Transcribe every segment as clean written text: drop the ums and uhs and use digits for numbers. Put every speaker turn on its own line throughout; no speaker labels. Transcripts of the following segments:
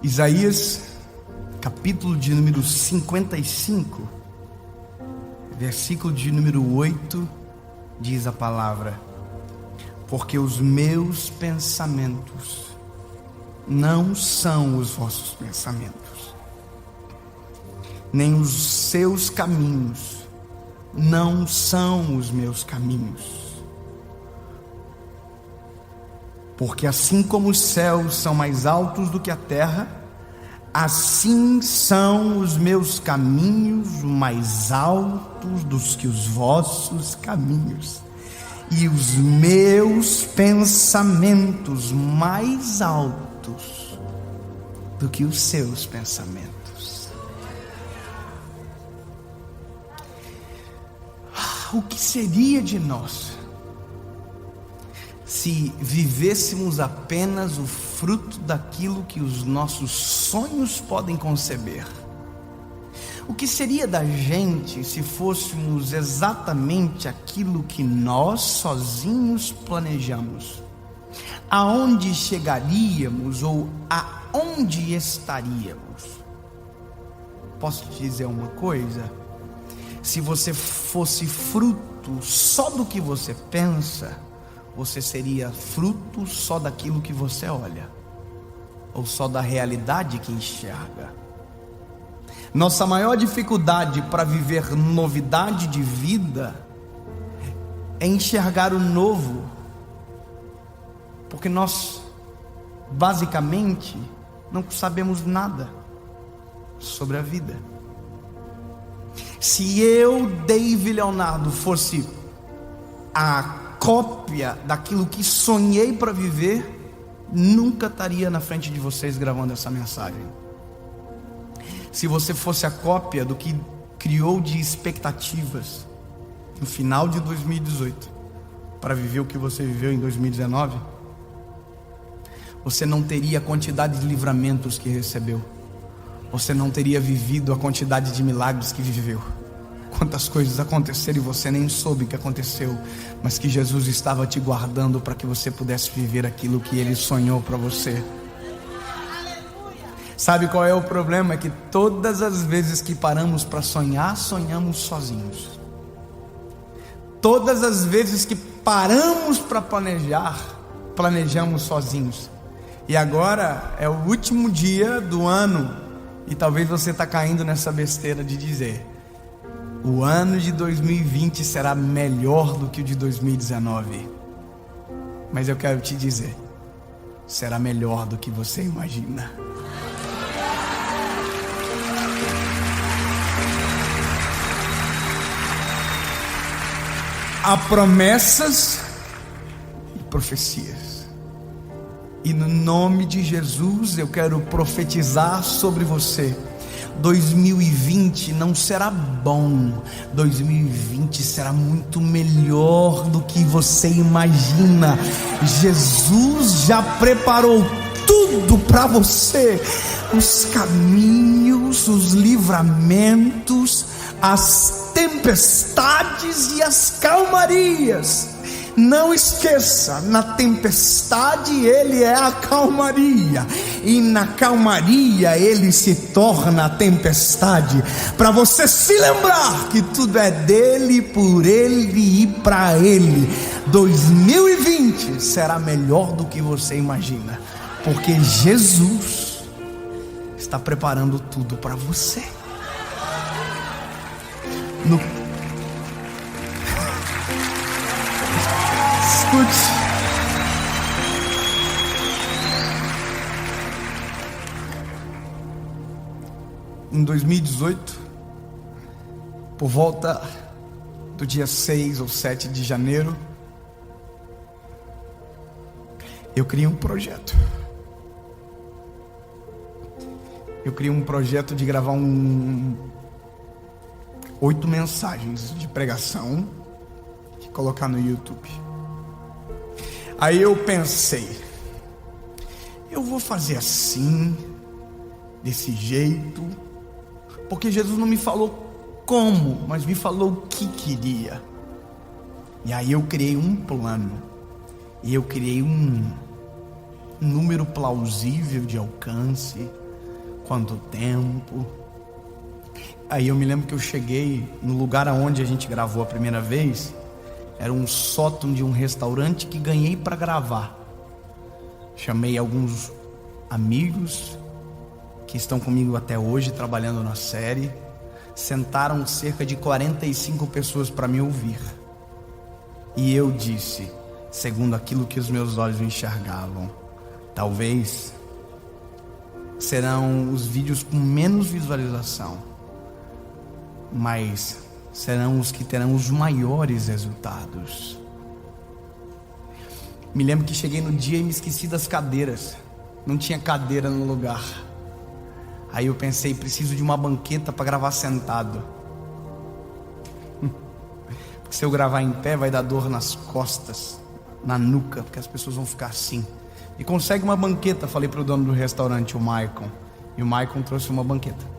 Isaías, capítulo de número 55, versículo de número 8, diz a palavra: porque os meus pensamentos não são os vossos pensamentos, nem os seus caminhos não são os meus caminhos. Porque assim como os céus são mais altos do que a terra, assim são os meus caminhos mais altos do que os vossos caminhos, e os meus pensamentos mais altos do que os seus pensamentos. O que seria de nós se vivêssemos apenas o fruto daquilo que os nossos sonhos podem conceber? O que seria da gente se fôssemos exatamente aquilo que nós sozinhos planejamos? Aonde chegaríamos ou aonde estaríamos? Posso te dizer uma coisa? Se você fosse fruto só do que você pensa, você seria fruto só daquilo que você olha, ou só da realidade que enxerga. Nossa maior dificuldade para viver novidade de vida é enxergar o novo, porque nós basicamente não sabemos nada sobre a vida. Se eu, David Leonardo, fosse a cópia daquilo que sonhei para viver, nunca estaria na frente de vocês gravando essa mensagem. Se você fosse a cópia do que criou de expectativas no final de 2018 para viver o que você viveu em 2019, você não teria a quantidade de livramentos que recebeu, você não teria vivido a quantidade de milagres que viveu. Quantas coisas aconteceram e você nem soube que aconteceu, mas que Jesus estava te guardando para que você pudesse viver aquilo que Ele sonhou para você. Sabe qual é o problema? É que todas as vezes que paramos para sonhar, sonhamos sozinhos. Todas as vezes que paramos para planejar, planejamos sozinhos. E agora é o último dia do ano, e talvez você está caindo nessa besteira de dizer: o ano de 2020 será melhor do que o de 2019. Mas eu quero te dizer, será melhor do que você imagina. Há promessas e profecias, e no nome de Jesus eu quero profetizar sobre você: 2020 não será bom, 2020 será muito melhor do que você imagina. Jesus já preparou tudo para você: os caminhos, os livramentos, as tempestades e as calmarias. Não esqueça, na tempestade Ele é a calmaria, e na calmaria Ele se torna a tempestade, para você se lembrar que tudo é dele, por Ele e para Ele. 2020 será melhor do que você imagina, porque Jesus está preparando tudo para você. Escute. Em 2018, por volta do dia 6 ou 7 de janeiro, eu criei um projeto. Eu criei um projeto de gravar 8 mensagens de pregação e colocar no YouTube. Aí eu pensei, eu vou fazer assim, desse jeito, porque Jesus não me falou como, mas me falou o que queria. E aí eu criei um plano, e eu criei um número plausível de alcance, Quanto tempo? Aí eu me lembro que eu cheguei no lugar aonde a gente gravou a primeira vez. Era um sótão de um restaurante que ganhei para gravar. Chamei alguns amigos que estão comigo até hoje, trabalhando na série. Sentaram cerca de 45 pessoas para me ouvir. E eu disse, segundo aquilo que os meus olhos enxergavam, talvez serão os vídeos com menos visualização, mas serão os que terão os maiores resultados. Me lembro que cheguei no dia e me esqueci das cadeiras. Não tinha cadeira no lugar. Aí eu pensei, preciso de uma banqueta para gravar sentado. Porque se eu gravar em pé vai dar dor nas costas, na nuca, porque as pessoas vão ficar assim. E consegue uma banqueta, falei para o dono do restaurante, o Maicon. E o Maicon trouxe uma banqueta.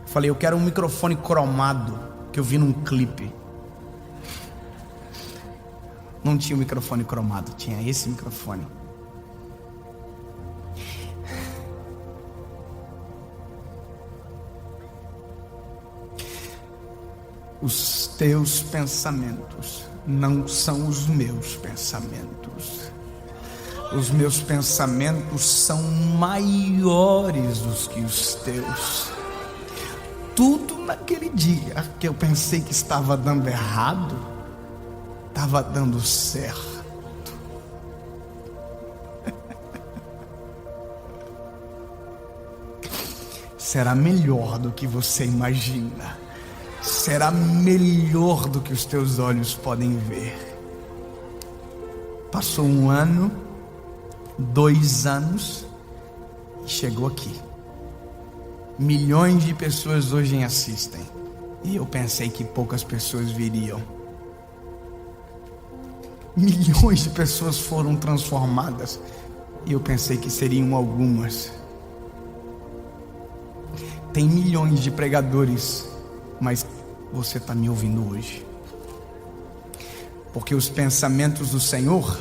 Falei, eu quero um microfone cromado, que eu vi num clipe. Não tinha um microfone cromado, tinha esse microfone. Os teus pensamentos não são os meus pensamentos. Os meus pensamentos são maiores do que os teus. Tudo naquele dia que eu pensei que estava dando errado, estava dando certo. Será melhor do que você imagina. Será melhor do que os teus olhos podem ver. Passou 1 ano, 2 anos e chegou aqui. Milhões de pessoas hoje assistem. E eu pensei que poucas pessoas viriam. Milhões de pessoas foram transformadas. E eu pensei que seriam algumas. Tem milhões de pregadores, mas você está me ouvindo hoje. Porque os pensamentos do Senhor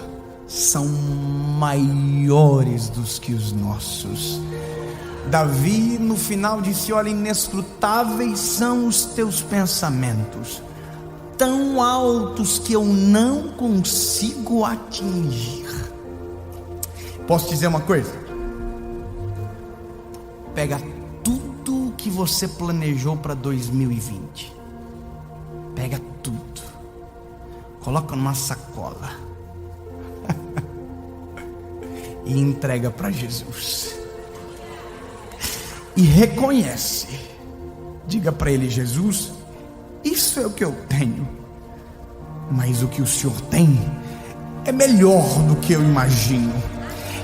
são maiores do que os nossos. Davi no final disse, olha, inescrutáveis são os teus pensamentos, tão altos que eu não consigo atingir. Posso dizer uma coisa? Pega tudo que você planejou para 2020. Pega tudo. Coloca numa sacola. E entrega para Jesus. E reconhece. Diga para ele, Jesus, isso é o que eu tenho. Mas o que o Senhor tem é melhor do que eu imagino.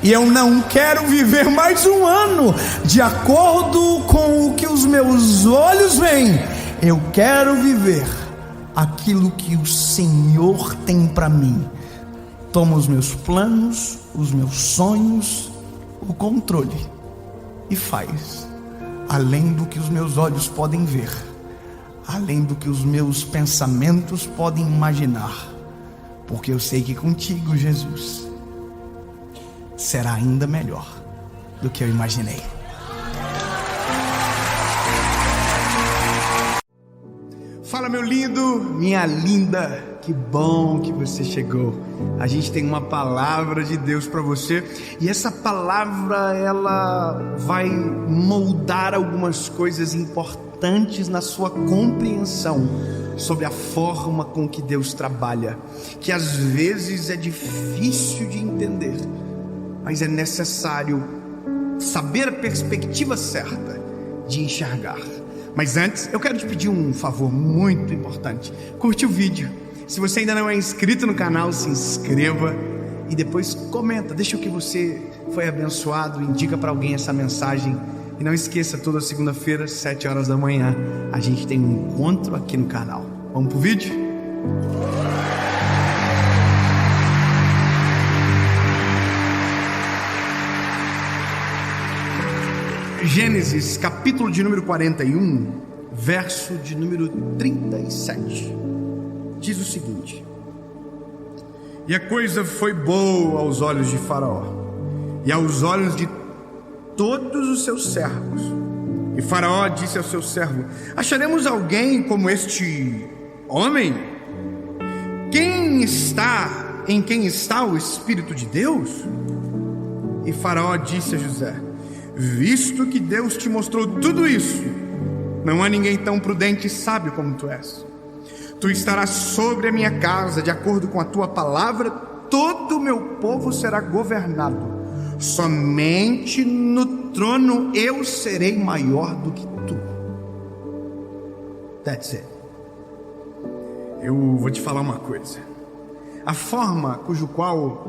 E eu não quero viver mais 1 ano de acordo com o que os meus olhos veem. Eu quero viver aquilo que o Senhor tem para mim. Toma os meus planos, os meus sonhos, o controle e faz além do que os meus olhos podem ver, além do que os meus pensamentos podem imaginar, porque eu sei que contigo, Jesus, será ainda melhor do que eu imaginei. Fala, meu lindo, minha linda, que bom que você chegou. A gente tem uma palavra de Deus para você, e essa palavra ela vai moldar algumas coisas importantes na sua compreensão sobre a forma com que Deus trabalha, que às vezes é difícil de entender, mas é necessário saber a perspectiva certa de enxergar. Mas antes, eu quero te pedir um favor muito importante. Curte o vídeo. Se você ainda não é inscrito no canal, se inscreva. E depois comenta, deixa o que você foi abençoado, indica para alguém essa mensagem. E não esqueça, toda segunda-feira, 7 horas da manhã, a gente tem um encontro aqui no canal. Vamos pro vídeo? Gênesis, capítulo de número 41, verso de número 37, diz o seguinte: e a coisa foi boa aos olhos de Faraó, e aos olhos de
todos os seus servos. E Faraó disse ao seu servo: acharemos alguém como este homem? Em quem está o Espírito de Deus? E Faraó disse a José: visto que Deus te mostrou tudo isso, não há ninguém tão prudente e sábio como tu és. Tu estarás sobre a minha casa, de acordo com a tua palavra, todo o meu povo será governado. Somente no trono eu serei maior do que tu. That's it. Eu vou te falar uma coisa. A forma cujo qual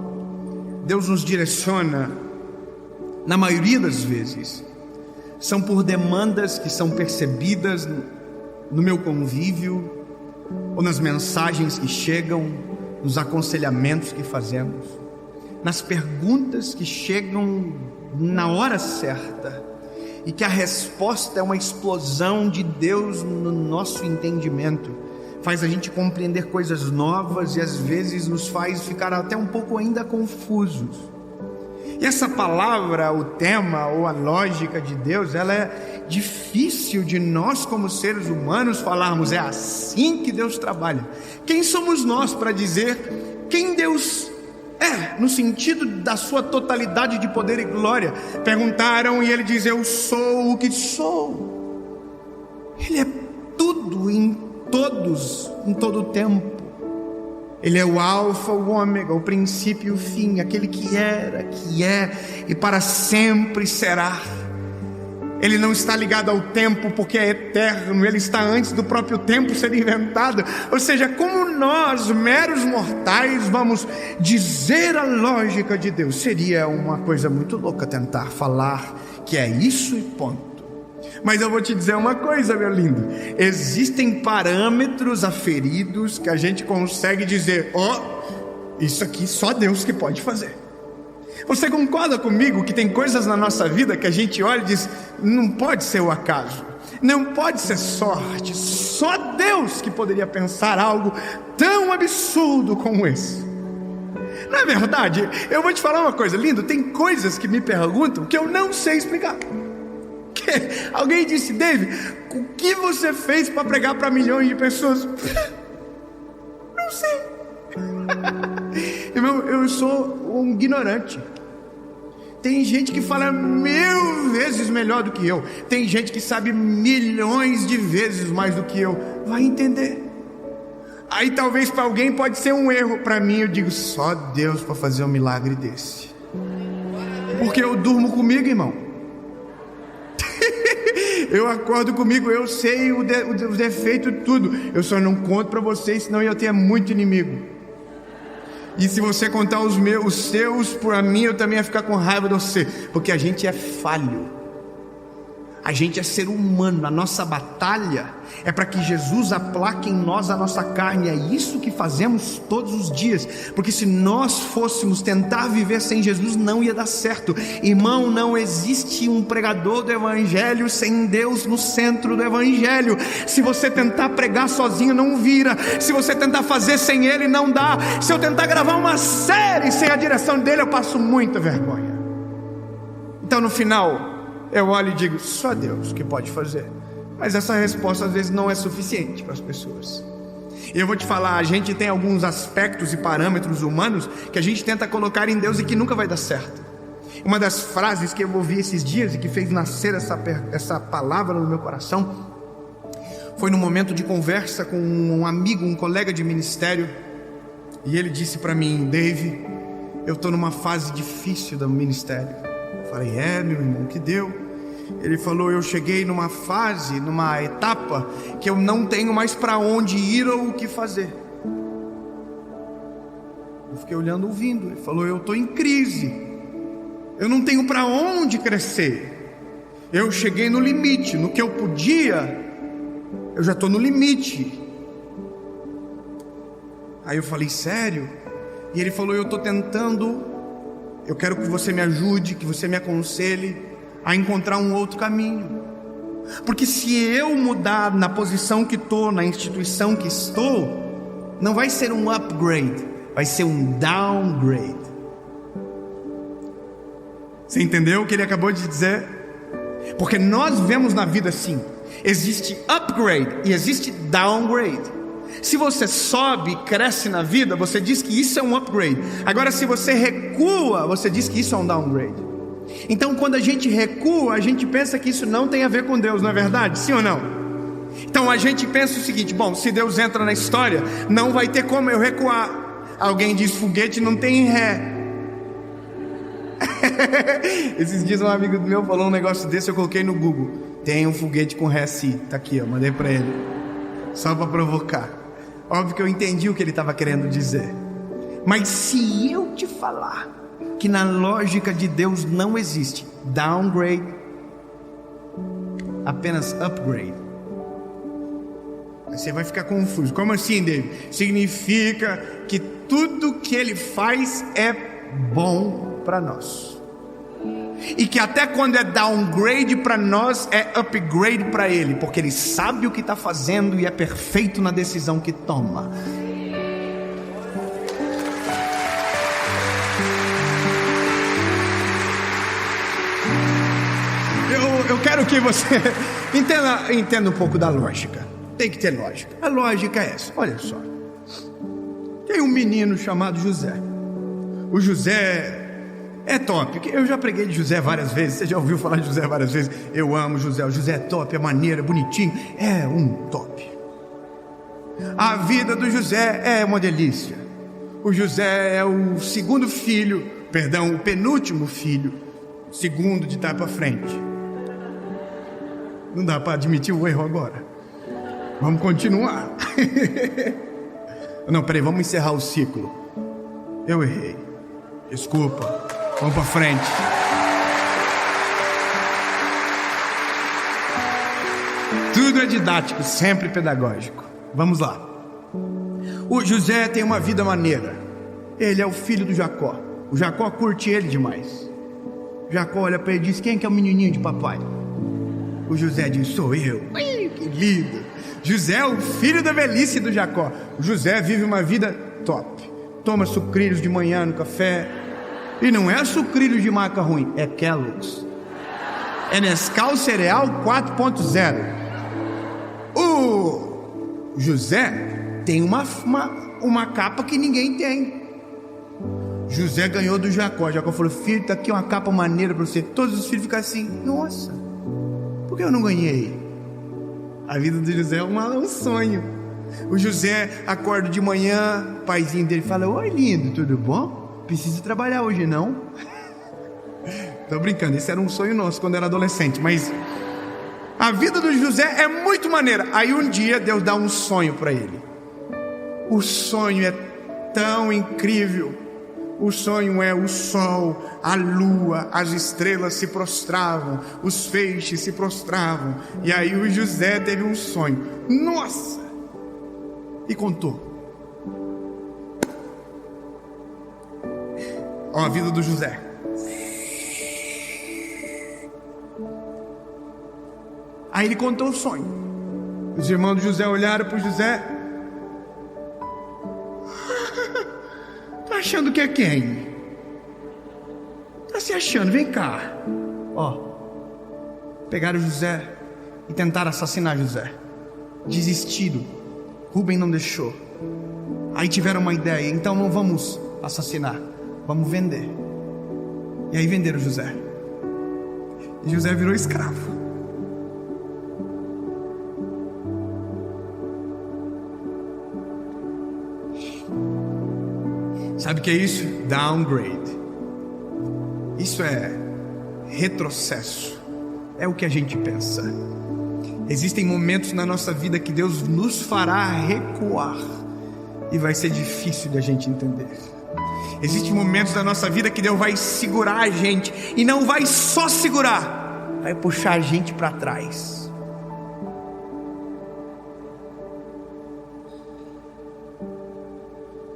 Deus nos direciona, na maioria das vezes, são por demandas que são percebidas no meu convívio, ou nas mensagens que chegam, nos aconselhamentos que fazemos, nas perguntas que chegam na hora certa, e que a resposta é uma explosão de Deus no nosso entendimento, faz a gente compreender coisas novas e às vezes nos faz ficar até um pouco ainda confusos. E essa palavra, o tema ou a lógica de Deus, ela é difícil de nós como seres humanos falarmos. É assim que Deus trabalha. Quem somos nós para dizer quem Deus é, no sentido da sua totalidade de poder e glória? Perguntaram e ele diz: eu sou o que sou. Ele é tudo em todos, em todo o tempo. Ele é o alfa, o ômega, o princípio e o fim, aquele que era, que é e para sempre será. Ele não está ligado ao tempo porque é eterno, ele está antes do próprio tempo ser inventado. Ou seja, como nós, meros mortais, vamos dizer a lógica de Deus? Seria uma coisa muito louca tentar falar que é isso e ponto. Mas eu vou te dizer uma coisa, meu lindo: existem parâmetros aferidos que a gente consegue dizer: isso aqui só Deus que pode fazer. Você concorda comigo que tem coisas na nossa vida que a gente olha e diz: não pode ser o acaso, não pode ser sorte, só Deus que poderia pensar algo tão absurdo como esse? Não é verdade? Eu vou te falar uma coisa, lindo: tem coisas que me perguntam que eu não sei explicar. Alguém disse: David, o que você fez para pregar para milhões de pessoas? Não sei. Eu sou um ignorante. Tem gente que fala 1000 vezes melhor do que eu. Tem gente que sabe milhões de vezes mais do que eu. Vai entender. Aí talvez para alguém pode ser um erro. Para mim eu digo: só Deus para fazer um milagre desse. Porque eu durmo comigo, irmão. Eu acordo comigo, eu sei o defeito de tudo. Eu só não conto para vocês, senão eu tenho muito inimigo. E se você contar os seus para mim, eu também ia ficar com raiva de você. Porque a gente é falho. A gente é ser humano. A nossa batalha é para que Jesus aplaque em nós a nossa carne. É isso que fazemos todos os dias. Porque se nós fôssemos tentar viver sem Jesus, não ia dar certo. Irmão, não existe um pregador do evangelho sem Deus no centro do evangelho. Se você tentar pregar sozinho, não vira. Se você tentar fazer sem Ele, não dá. Se eu tentar gravar uma série sem a direção dele, eu passo muita vergonha. Então no final eu olho e digo: só Deus que pode fazer. Mas essa resposta às vezes não é suficiente para as pessoas. E eu vou te falar, a gente tem alguns aspectos e parâmetros humanos que a gente tenta colocar em Deus e que nunca vai dar certo. Uma das frases que eu ouvi esses dias e que fez nascer essa palavra no meu coração foi num momento de conversa com um amigo, um colega de ministério. E ele disse para mim: Dave, eu estou numa fase difícil do ministério. Eu falei: meu irmão, que deu? Ele falou: eu cheguei numa fase, numa etapa que eu não tenho mais para onde ir ou o que fazer. Eu fiquei olhando, ouvindo. Ele falou: eu estou em crise, eu não tenho para onde crescer. Eu cheguei no limite, no que eu podia, eu já estou no limite. Aí eu falei: sério? E ele falou: eu estou tentando, eu quero que você me ajude, que você me aconselhe a encontrar um outro caminho. Porque se eu mudar na posição que estou, na instituição que estou, não vai ser um upgrade, vai ser um downgrade. Você entendeu o que ele acabou de dizer? Porque nós vemos na vida assim: existe upgrade e existe downgrade. Se você sobe e cresce na vida, você diz que isso é um upgrade. Agora, se você recua, você diz que isso é um downgrade. Então, quando a gente recua, a gente pensa que isso não tem a ver com Deus, não é verdade? Sim ou não? Então a gente pensa o seguinte: bom, se Deus entra na história, não vai ter como eu recuar. Alguém diz foguete não tem ré. Esses dias um amigo meu falou um negócio desse, eu coloquei no Google: tem um foguete com ré sim. Tá aqui, ó, mandei pra ele, só para provocar. Óbvio que eu entendi o que ele estava querendo dizer. Mas se eu te falar que na lógica de Deus não existe downgrade, apenas upgrade, você vai ficar confuso. Como assim, David? Significa que tudo que ele faz é bom para nós, e que até quando é downgrade para nós, é upgrade para ele, porque ele sabe o que está fazendo e é perfeito na decisão que toma. Eu quero que você entenda um pouco da lógica. Tem que ter lógica. A lógica é essa: olha só, tem um menino chamado José. O José é top. Eu já preguei de José várias vezes. Você já ouviu falar de José várias vezes? Eu amo José. O José é top, é maneiro, é bonitinho. É um top. A vida do José é uma delícia. O José é o segundo filho, perdão, o penúltimo filho, segundo de trás para frente. Não dá para admitir o erro agora. Vamos continuar. Não, peraí, vamos encerrar o ciclo. Eu errei. Desculpa. Vamos para frente. Tudo é didático, sempre pedagógico. Vamos lá. O José tem uma vida maneira. Ele é o filho do Jacó. O Jacó curte ele demais. Jacó olha para ele e diz: quem que é o menininho de papai? O José diz: sou eu. Ui, que lindo. José é o filho da velhice do Jacó. O José vive uma vida top. Toma sucrilhos de manhã no café. E não é sucrilhos de marca ruim, é Kellogg's. É Nescau Cereal 4.0. O José tem uma capa que ninguém tem. José ganhou do Jacó. Jacó falou: filho, tá aqui uma capa maneira para você. Todos os filhos ficam assim: nossa, por que eu não ganhei? A vida do José é um sonho. O José acorda de manhã, o paizinho dele fala: oi lindo, tudo bom? Precisa trabalhar hoje não? Tô brincando, esse era um sonho nosso quando era adolescente. Mas a vida do José é muito maneira. Aí um dia Deus dá um sonho para ele. O sonho é tão incrível. O sonho é o sol, a lua, as estrelas se prostravam, os feixes se prostravam. E aí o José teve um sonho. Nossa! E contou. Ó, a vida do José. Aí ele contou o sonho. Os irmãos do José olharam para o José. Tá achando que é quem? Tá se achando, vem cá. Ó, pegaram José e tentaram assassinar José. Desistiram. Rubem não deixou. Aí tiveram uma ideia: então não vamos assassinar, vamos vender. E aí venderam José. E José virou escravo. Sabe o que é isso? Downgrade. Isso é retrocesso. É o que a gente pensa. Existem momentos na nossa vida que Deus nos fará recuar, e vai ser difícil de a gente entender. Existem momentos da nossa vida que Deus vai segurar a gente, e não vai só segurar, vai puxar a gente para trás.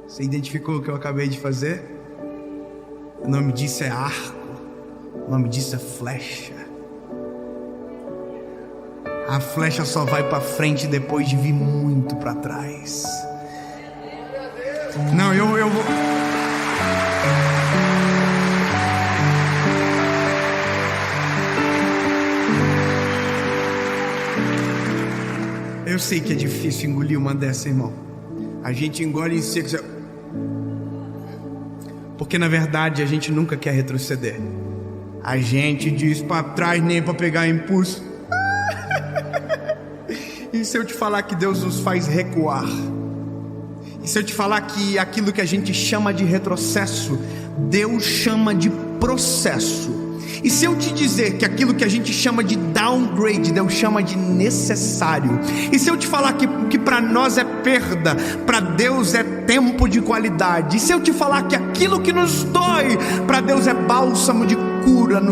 Você identificou o que eu acabei de fazer? O nome disso é arco. O nome disso é flecha. A flecha só vai para frente depois de vir muito para trás. Não, eu vou. Eu sei que é difícil engolir uma dessa, irmão. A gente engole em seco, porque na verdade a gente nunca quer retroceder. A gente diz para trás nem para pegar impulso. E se eu te falar que Deus nos faz recuar? E se eu te falar que aquilo que a gente chama de retrocesso, Deus chama de processo? E se eu te dizer que aquilo que a gente chama de downgrade, Deus chama de necessário? E se eu te falar que para nós é perda, para Deus é tempo de qualidade? E se eu te falar que aquilo que nos dói, para Deus é bálsamo de cura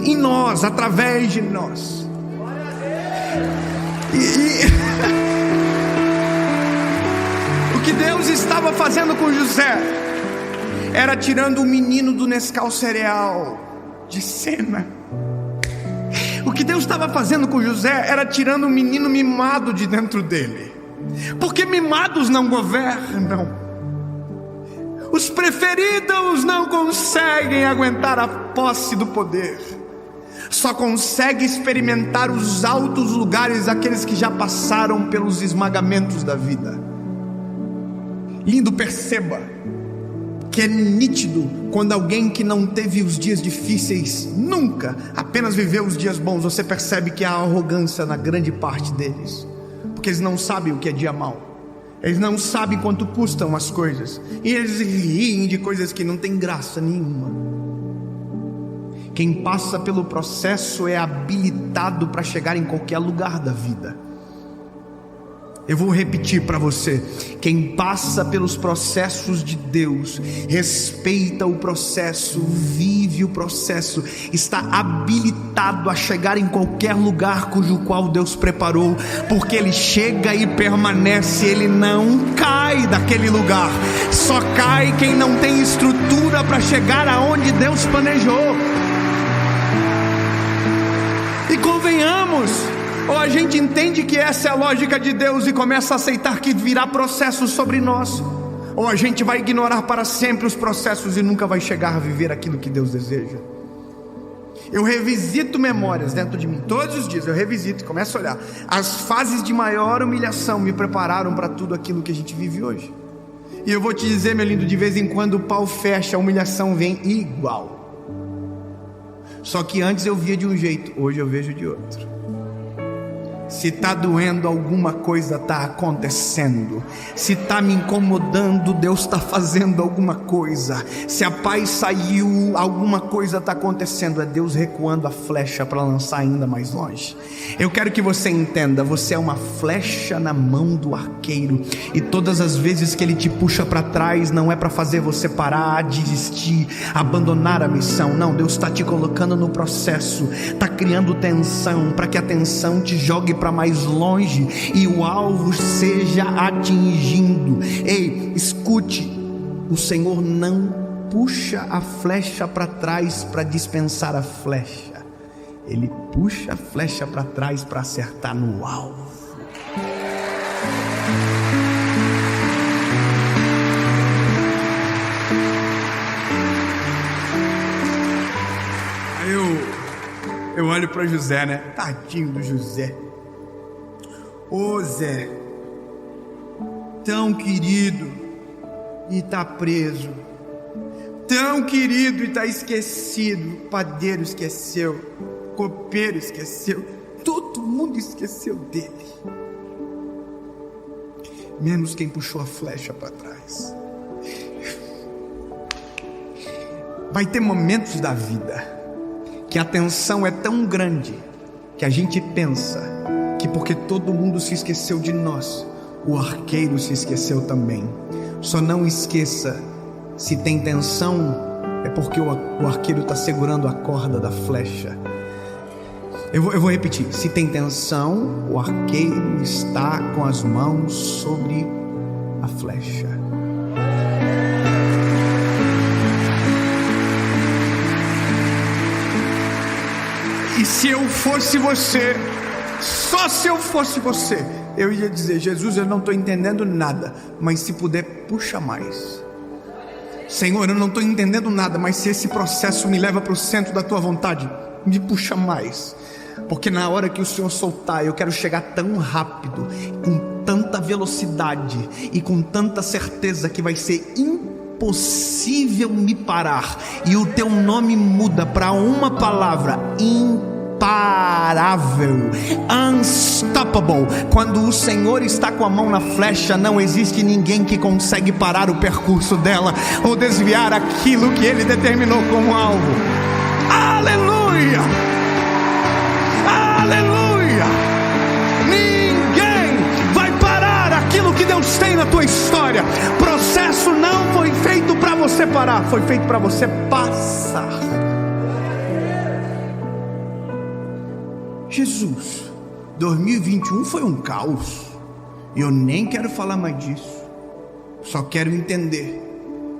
em nós, através de nós? O que Deus estava fazendo com José era tirando o menino do Nescau cereal de cena. O que Deus estava fazendo com José era tirando o menino mimado de dentro dele, porque mimados não governam. Os preferidos não conseguem aguentar a posse do poder, só consegue experimentar os altos lugares aqueles que já passaram pelos esmagamentos da vida. Lindo, perceba que é nítido quando alguém que não teve os dias difíceis nunca, apenas viveu os dias bons, você percebe que há arrogância na grande parte deles, porque eles não sabem o que é dia mau. Eles não sabem quanto custam as coisas, e eles riem de coisas que não tem graça nenhuma. Quem passa pelo processo é habilitado para chegar em qualquer lugar da vida. Eu vou repetir para você: quem passa pelos processos de Deus, respeita o processo, vive o processo, está habilitado a chegar em qualquer lugar cujo qual Deus preparou, porque ele chega e permanece, ele não cai daquele lugar. Só cai quem não tem estrutura para chegar aonde Deus planejou. E convenhamos, ou a gente entende que essa é a lógica de Deus e começa a aceitar que virá processos sobre nós, ou a gente vai ignorar para sempre os processos e nunca vai chegar a viver aquilo que Deus deseja. Eu revisito memórias dentro de mim, todos os dias eu revisito e começo a olhar. As fases de maior humilhação me prepararam para tudo aquilo que a gente vive hoje. E eu vou te dizer, meu lindo, de vez em quando o pau fecha, a humilhação vem igual. Só que antes eu via de um jeito, hoje eu vejo de outro. Se está doendo, alguma coisa está acontecendo. Se está me incomodando, Deus está fazendo alguma coisa. Se a paz saiu, alguma coisa está acontecendo. É Deus recuando a flecha para lançar ainda mais longe. Eu quero que você entenda: você é uma flecha na mão do arqueiro, e todas as vezes que ele te puxa para trás, não é para fazer você parar, desistir, abandonar a missão. Não, Deus está te colocando no processo, está criando tensão, para que a tensão te jogue para mais longe e o alvo seja atingido. Ei, escute: o Senhor não puxa a flecha para trás para dispensar a flecha, Ele puxa a flecha para trás para acertar no alvo. Aí eu olho para José, né? Tadinho do José. Ô Zé, tão querido e tá preso, tão querido e tá esquecido. O padeiro esqueceu, o copeiro esqueceu, todo mundo esqueceu dele, menos quem puxou a flecha para trás. Vai ter momentos da vida que a tensão é tão grande que a gente pensa que porque todo mundo se esqueceu de nós, o arqueiro se esqueceu também. Só não esqueça: se tem tensão, é porque o arqueiro está segurando a corda da flecha. Eu vou repetir: se tem tensão, o arqueiro está com as mãos sobre a flecha. E se eu fosse você, só se eu fosse você, eu ia dizer: Jesus, eu não estou entendendo nada, mas se puder, puxa mais. Senhor, eu não estou entendendo nada, mas se esse processo me leva para o centro da tua vontade, me puxa mais.
porque na hora que o Senhor soltar, eu quero chegar tão rápido, com tanta velocidade e com tanta certeza que vai ser impossível me parar. E o teu nome muda para uma palavra: imparável, unstoppable. Quando o Senhor está com a mão na flecha, não existe ninguém que consegue parar o percurso dela ou desviar aquilo que Ele determinou como alvo. Aleluia! Aleluia! Ninguém vai parar aquilo que Deus tem na tua história. Processo não foi feito para você parar, foi feito para você passar. Jesus, 2021 foi um caos, e eu nem quero falar mais disso. Só quero entender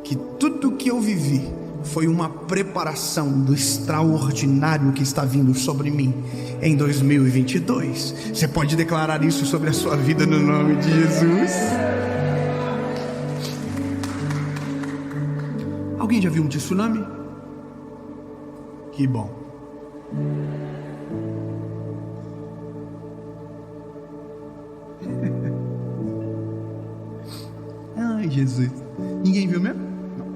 que tudo que eu vivi foi uma preparação do extraordinário que está vindo sobre mim em 2022. Você pode declarar isso sobre a sua vida no nome de Jesus? Alguém já viu um tsunami? Que bom. Ai, Jesus. Ninguém viu mesmo? Não.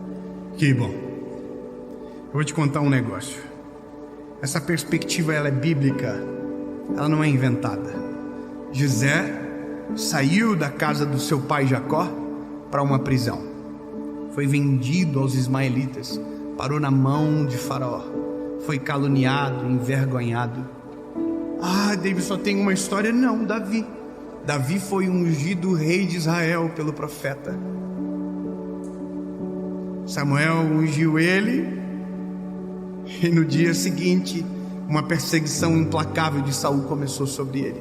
Que bom. Eu vou te contar um negócio. Essa perspectiva, ela é bíblica. Ela não é inventada. José saiu da casa do seu pai Jacó para uma prisão. Foi vendido aos ismaelitas. Parou na mão de Faraó. Foi caluniado, envergonhado. Ah, David só tem uma história? Não, Davi. Davi foi ungido rei de Israel pelo profeta. Samuel ungiu ele, e no dia seguinte, uma perseguição implacável de Saul começou sobre ele.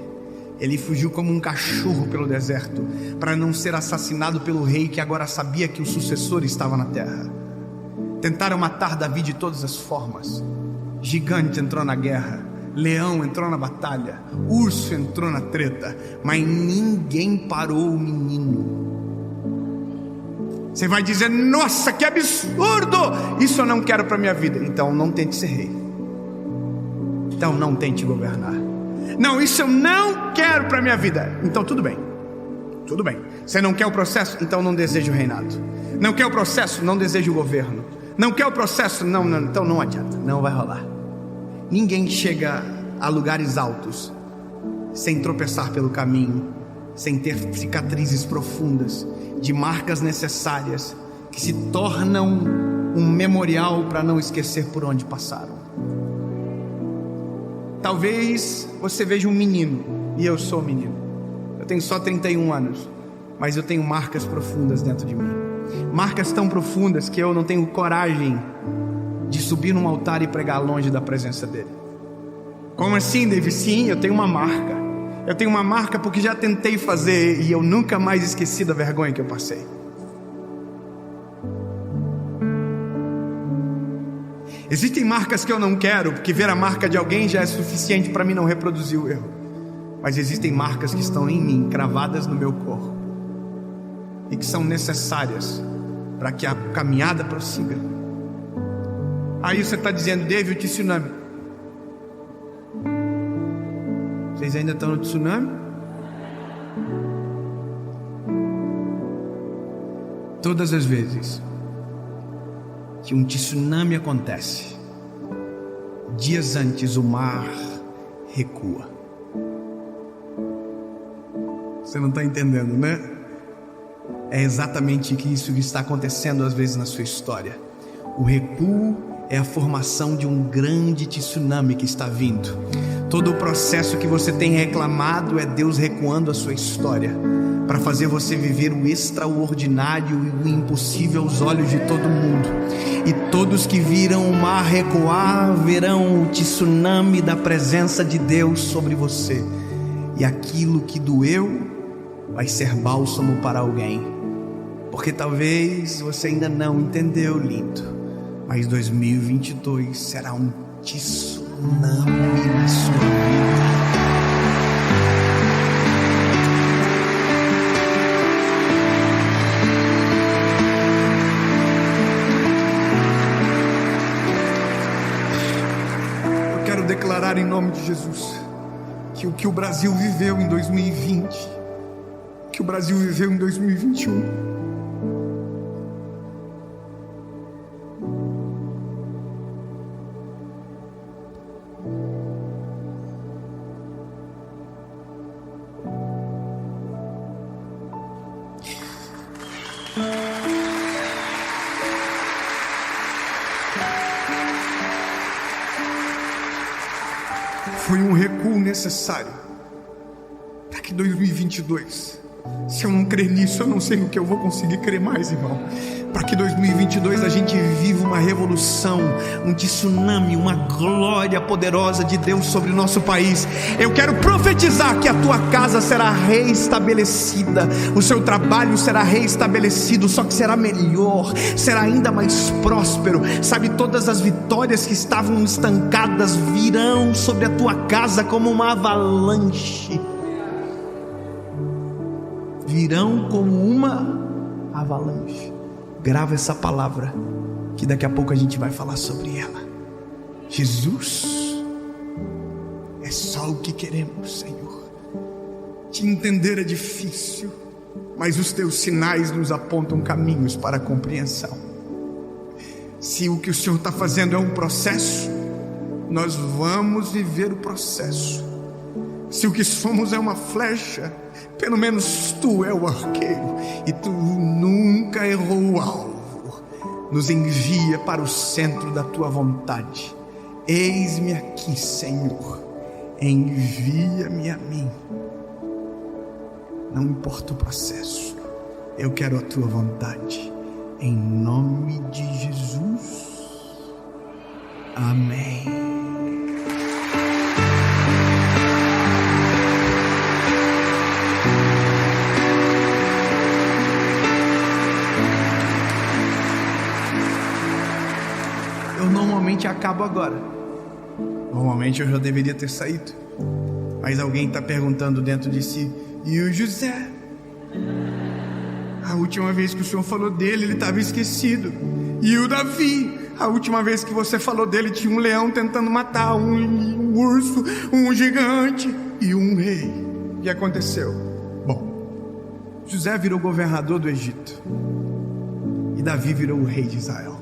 Ele fugiu como um cachorro pelo deserto, para não ser assassinado pelo rei que agora sabia que o sucessor estava na terra. Tentaram matar Davi de todas as formas. Gigante entrou na guerra, leão entrou na batalha, urso entrou na treta, mas ninguém parou o menino. Você vai dizer: nossa, que absurdo! Isso eu não quero para minha vida. Então não tente ser rei. Então não tente governar. Não, isso eu não quero para minha vida. Então tudo bem. Tudo bem. Você não quer o processo? Então não deseja o reinado. Não quer o processo? Não deseja o governo. Não quer o processo? Não, então não adianta. Não vai rolar. Ninguém chega a lugares altos sem tropeçar pelo caminho, sem ter cicatrizes profundas, de marcas necessárias que se tornam um memorial para não esquecer por onde passaram. Talvez você veja um menino, e eu sou menino. Eu tenho só 31 anos, mas eu tenho marcas profundas dentro de mim. Marcas tão profundas que eu não tenho coragem de subir num altar e pregar longe da presença dele. Como assim, David? Sim, eu tenho uma marca. Eu tenho uma marca porque já tentei fazer e eu nunca mais esqueci da vergonha que eu passei. Existem marcas que eu não quero, porque ver a marca de alguém já é suficiente para mim não reproduzir o erro. Mas existem marcas que estão em mim, cravadas no meu corpo, e que são necessárias para que a caminhada prossiga. Aí você está dizendo: David, o tsunami. Vocês ainda estão no tsunami? Todas as vezes que um tsunami acontece, dias antes o mar recua. Você não está entendendo, né? É exatamente isso que está acontecendo às vezes na sua história. O recuo é a formação de um grande tsunami que está vindo. Todo o processo que você tem reclamado é Deus recuando a sua história, para fazer você viver o extraordinário e o impossível aos olhos de todo mundo. E todos que viram o mar recuar verão o tsunami da presença de Deus sobre você. E aquilo que doeu vai ser bálsamo para alguém. Porque talvez você ainda não entendeu, lindo, mas 2022 será um tsunami na sua vida.
declarar em nome de Jesus que o que o Brasil viveu em 2020, que o Brasil viveu em 2021, foi um recuo necessário para que 2022, se eu não crer nisso, eu não sei o que eu vou conseguir crer mais, irmão. Para que 2022 a gente viva uma revolução, um tsunami, uma glória poderosa de Deus sobre o nosso país. Eu quero profetizar que a tua casa será reestabelecida, o seu trabalho será reestabelecido, só que será melhor, será ainda mais próspero. Sabe, todas as vitórias que estavam estancadas virão sobre a tua casa como uma avalanche. Virão como uma avalanche. Grava essa palavra, que daqui a pouco a gente vai falar sobre ela. Jesus, é só o que queremos, Senhor. Te entender é difícil, mas os teus sinais nos apontam caminhos para a compreensão. Se o que o Senhor está fazendo é um processo, nós vamos viver o processo. Se o que somos é uma flecha, pelo menos tu é o arqueiro, e tu nunca errou o alvo. Nos envia para o centro da tua vontade. Eis-me aqui, Senhor, envia-me a mim. Não importa o processo, eu quero a tua vontade, em nome de Jesus, amém. Normalmente acabo agora. Normalmente eu já deveria ter saído, mas alguém está perguntando dentro de si: e o José? A última vez que o Senhor falou dele, ele estava esquecido. E o Davi? A última vez que você falou dele, tinha um leão tentando matar, um urso, um gigante e um rei. O que aconteceu? Bom, José virou governador do Egito e Davi virou o rei de Israel.